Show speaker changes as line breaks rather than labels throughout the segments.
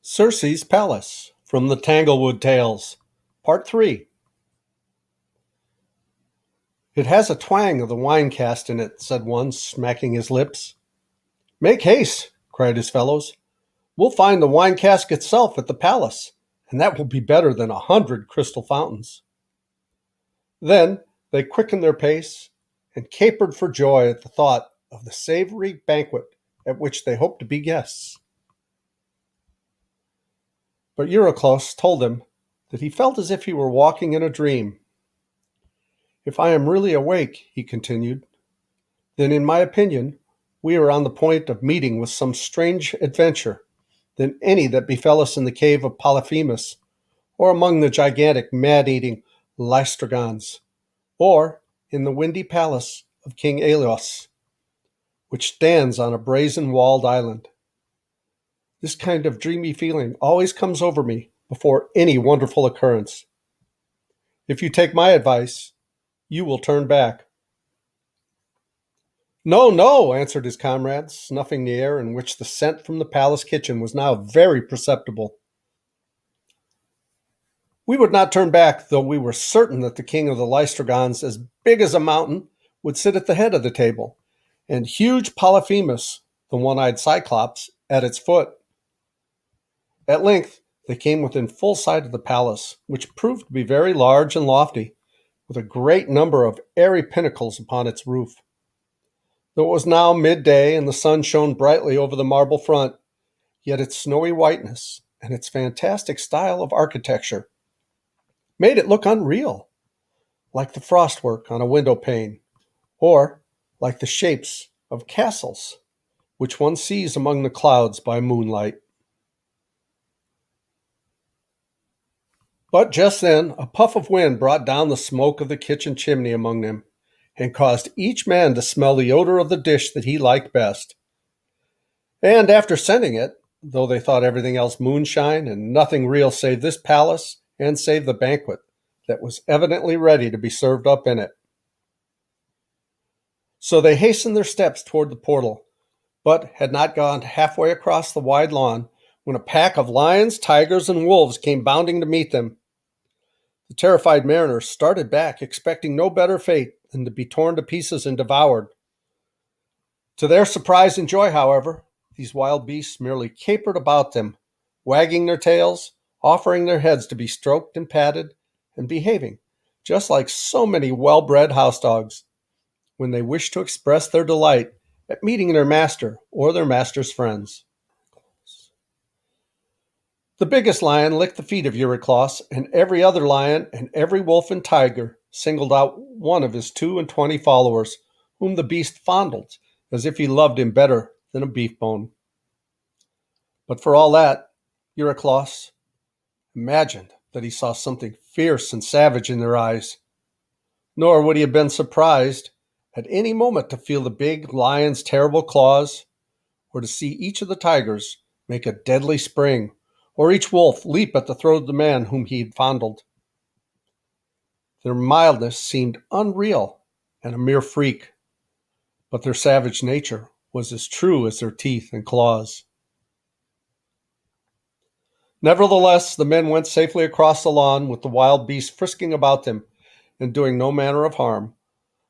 Circe's Palace from the Tanglewood Tales, Part 3. It has a twang of the wine cast in it, said one, smacking his lips. Make haste, cried his fellows. We'll find the wine cask itself at the palace, and that will be better than 100 crystal fountains. Then they quickened their pace and capered for joy at the thought of the savory banquet at which they hoped to be guests. But Euryclus told him that he felt as if he were walking in a dream. If I am really awake, he continued, then in my opinion we are on the point of meeting with some strange adventure than any that befell us in the cave of Polyphemus, or among the gigantic mad-eating Lystrogons, or in the windy palace of King Aeolus, which stands on a brazen-walled island. This kind of dreamy feeling always comes over me before any wonderful occurrence. If you take my advice, you will turn back. No, no, answered his comrades, snuffing the air in which the scent from the palace kitchen was now very perceptible. We would not turn back, though we were certain that the king of the Lystrogons, as big as a mountain, would sit at the head of the table, and huge Polyphemus, the one-eyed Cyclops, at its foot. At length they came within full sight of the palace, which proved to be very large and lofty, with a great number of airy pinnacles upon its roof. Though it was now midday and the sun shone brightly over the marble front, yet its snowy whiteness and its fantastic style of architecture made it look unreal, like the frostwork on a window pane, or like the shapes of castles which one sees among the clouds by moonlight. But just then a puff of wind brought down the smoke of the kitchen chimney among them, and caused each man to smell the odor of the dish that he liked best. And after scenting it, though they thought everything else moonshine and nothing real save this palace and save the banquet that was evidently ready to be served up in it. So they hastened their steps toward the portal, but had not gone halfway across the wide lawn when a pack of lions, tigers, and wolves came bounding to meet them. The terrified mariners started back, expecting no better fate than to be torn to pieces and devoured. To their surprise and joy, however, these wild beasts merely capered about them, wagging their tails, offering their heads to be stroked and patted, and behaving just like so many well-bred house dogs when they wish to express their delight at meeting their master or their master's friends. The biggest lion licked the feet of Euryclus, and every other lion and every wolf and tiger singled out one of his 22 followers, whom the beast fondled as if he loved him better than a beef bone. But for all that, Euryclus imagined that he saw something fierce and savage in their eyes. Nor would he have been surprised at any moment to feel the big lion's terrible claws, or to see each of the tigers make a deadly spring, or each wolf leap at the throat of the man whom he had fondled. Their mildness seemed unreal and a mere freak, but their savage nature was as true as their teeth and claws. Nevertheless, the men went safely across the lawn with the wild beasts frisking about them and doing no manner of harm,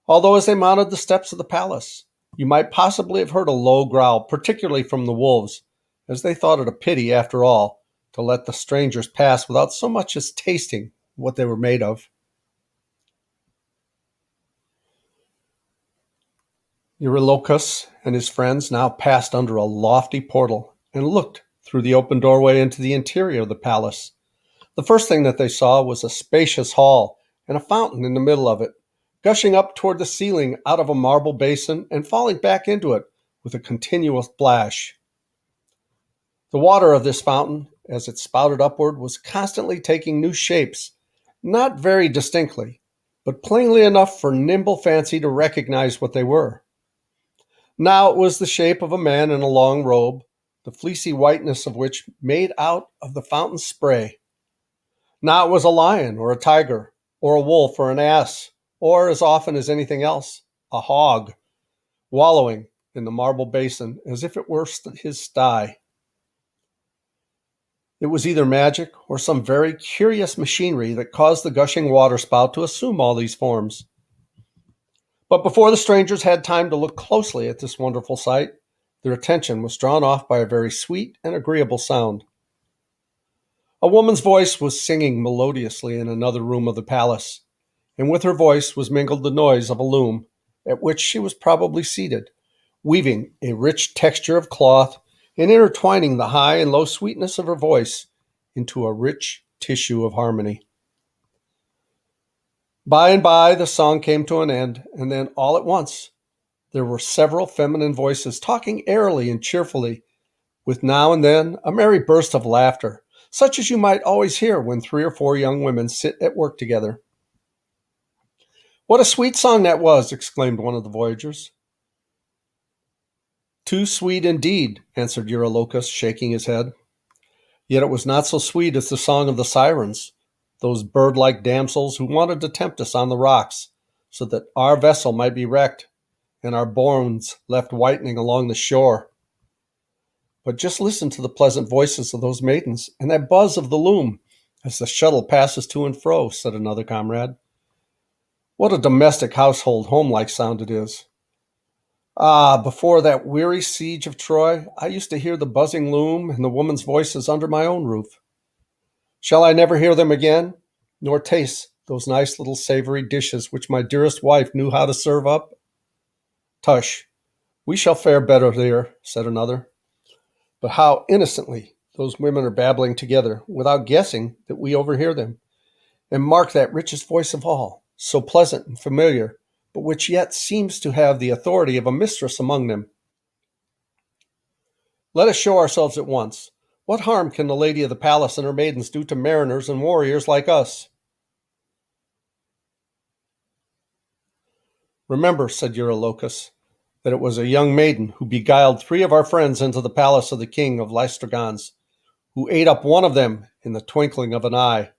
although as they mounted the steps of the palace, you might possibly have heard a low growl, particularly from the wolves, as they thought it a pity, after all, to let the strangers pass without so much as tasting what they were made of. Eurylochus and his friends now passed under a lofty portal and looked through the open doorway into the interior of the palace. The first thing that they saw was a spacious hall and a fountain in the middle of it, gushing up toward the ceiling out of a marble basin and falling back into it with a continual splash. The water of this fountain, as it spouted upward, was constantly taking new shapes, not very distinctly, but plainly enough for nimble fancy to recognize what they were. Now it was the shape of a man in a long robe, the fleecy whiteness of which made out of the fountain's spray. Now it was a lion or a tiger, or a wolf or an ass, or, as often as anything else, a hog, wallowing in the marble basin as if it were his sty. It was either magic or some very curious machinery that caused the gushing waterspout to assume all these forms. But before the strangers had time to look closely at this wonderful sight, their attention was drawn off by a very sweet and agreeable sound. A woman's voice was singing melodiously in another room of the palace, and with her voice was mingled the noise of a loom, at which she was probably seated, weaving a rich texture of cloth and intertwining the high and low sweetness of her voice into a rich tissue of harmony. By and by, the song came to an end, and then all at once there were several feminine voices talking airily and cheerfully, with now and then a merry burst of laughter, such as you might always hear when 3 or 4 young women sit at work together. "What a sweet song that was!" exclaimed one of the voyagers. "Too sweet indeed," answered Eurylochus, shaking his head. "Yet it was not so sweet as the song of the sirens, those bird-like damsels who wanted to tempt us on the rocks, so that our vessel might be wrecked and our bones left whitening along the shore. But just listen to the pleasant voices of those maidens and that buzz of the loom as the shuttle passes to and fro," said another comrade. "What a domestic, household, home-like sound it is. Ah, before that weary siege of Troy, I used to hear the buzzing loom and the women's voices under my own roof. Shall I never hear them again, nor taste those nice little savory dishes which my dearest wife knew how to serve up?" "Tush, we shall fare better there," said another. "But how innocently those women are babbling together, without guessing that we overhear them. And mark that richest voice of all, so pleasant and familiar, but which yet seems to have the authority of a mistress among them. Let us show ourselves at once. What harm can the lady of the palace and her maidens do to mariners and warriors like us?" "Remember," said Eurylochus, "that it was a young maiden who beguiled 3 of our friends into the palace of the king of Lystrogons, who ate up one of them in the twinkling of an eye."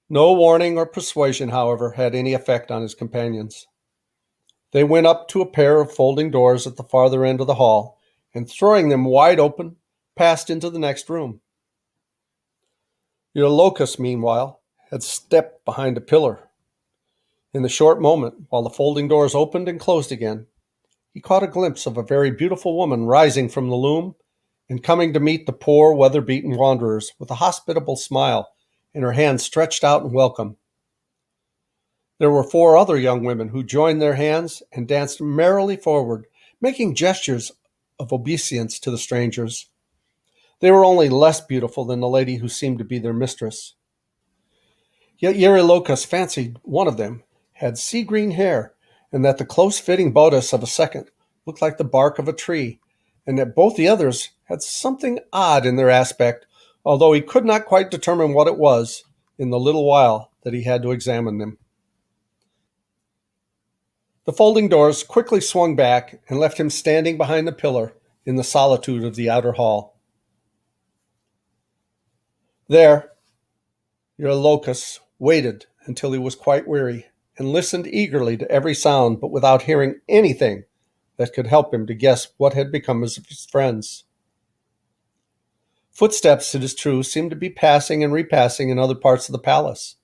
No warning or persuasion, however, had any effect on his companions. They went up to a pair of folding doors at the farther end of the hall, and throwing them wide open, passed into the next room. Eurylochus, meanwhile, had stepped behind a pillar. In the short moment, while the folding doors opened and closed again, he caught a glimpse of a very beautiful woman rising from the loom and coming to meet the poor, weather-beaten wanderers with a hospitable smile and her hand stretched out in welcome. There were 4 other young women who joined their hands and danced merrily forward, making gestures of obeisance to the strangers. They were only less beautiful than the lady who seemed to be their mistress. Yet Eurylochus fancied one of them had sea-green hair, and that the close-fitting bodice of a second looked like the bark of a tree, and that both the others had something odd in their aspect, although he could not quite determine what it was in the little while that he had to examine them. The folding doors quickly swung back and left him standing behind the pillar in the solitude of the outer hall. There, Eurylochus waited until he was quite weary, and listened eagerly to every sound, but without hearing anything that could help him to guess what had become of his friends. Footsteps, it is true, seemed to be passing and repassing in other parts of the palace.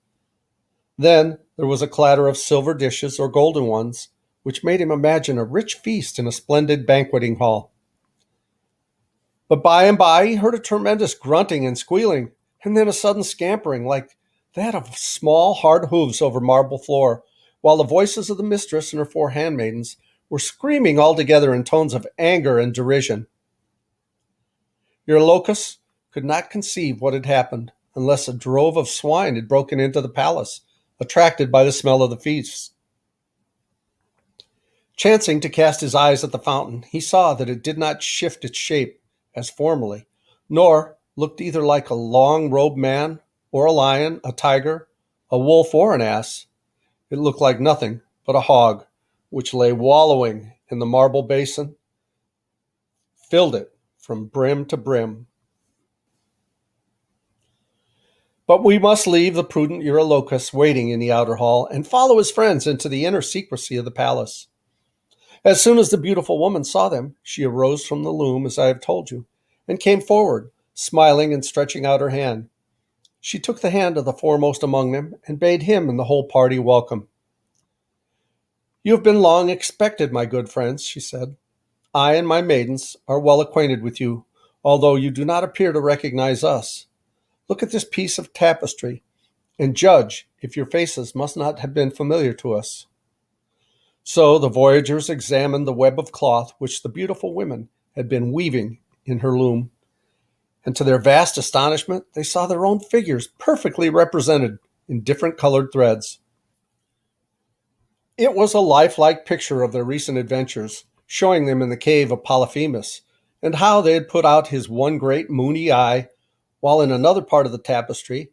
Then there was a clatter of silver dishes or golden ones, which made him imagine a rich feast in a splendid banqueting hall. But by and by he heard a tremendous grunting and squealing, and then a sudden scampering like that of small, hard hoofs over marble floor, while the voices of the mistress and her 4 handmaidens were screaming all together in tones of anger and derision. Eurylochus could not conceive what had happened, unless a drove of swine had broken into the palace, attracted by the smell of the feast. Chancing to cast his eyes at the fountain, he saw that it did not shift its shape as formerly, nor looked either like a long-robed man, or a lion, a tiger, a wolf, or an ass. It looked like nothing but a hog, which lay wallowing in the marble basin, filled it from brim to brim. But we must leave the prudent Eurylochus waiting in the outer hall, and follow his friends into the inner secrecy of the palace. As soon as the beautiful woman saw them, she arose from the loom, as I have told you, and came forward, smiling and stretching out her hand. She took the hand of the foremost among them and bade him and the whole party welcome. "You have been long expected, my good friends," she said. "I and my maidens are well acquainted with you, although you do not appear to recognize us. Look at this piece of tapestry, and judge if your faces must not have been familiar to us." So the voyagers examined the web of cloth which the beautiful women had been weaving in her loom, and to their vast astonishment they saw their own figures perfectly represented in different colored threads. It was a lifelike picture of their recent adventures, showing them in the cave of Polyphemus, and how they had put out his one great moony eye, while in another part of the tapestry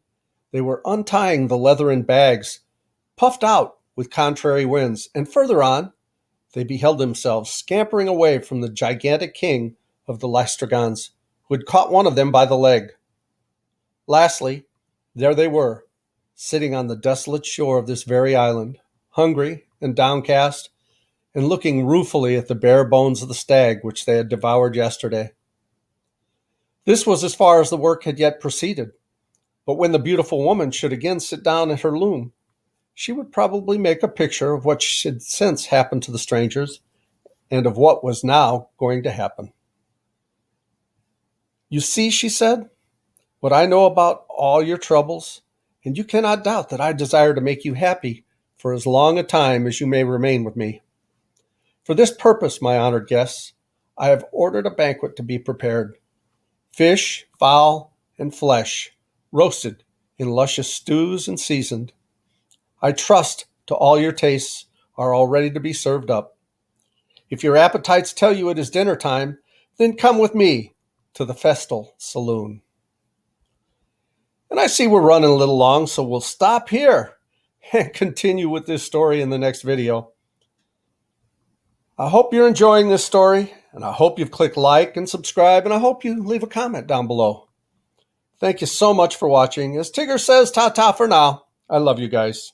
they were untying the leathern bags, puffed out with contrary winds, and further on they beheld themselves scampering away from the gigantic king of the Laestrygons, who had caught one of them by the leg. Lastly, there they were, sitting on the desolate shore of this very island, hungry and downcast, and looking ruefully at the bare bones of the stag which they had devoured yesterday. This was as far as the work had yet proceeded, but when the beautiful woman should again sit down at her loom, she would probably make a picture of what had since happened to the strangers, and of what was now going to happen. "You see," she said, "what I know about all your troubles, and you cannot doubt that I desire to make you happy for as long a time as you may remain with me. For this purpose, my honored guests, I have ordered a banquet to be prepared. Fish, fowl, and flesh, roasted in luscious stews and seasoned. I trust to all your tastes are all ready to be served up. If your appetites tell you it is dinner time, then come with me to the festal saloon." And I see we're running a little long, so we'll stop here and continue with this story in the next video. I hope you're enjoying this story, and I hope you've clicked like and subscribe, and I hope you leave a comment down below. Thank you so much for watching. As Tigger says, ta-ta for now. I love you guys.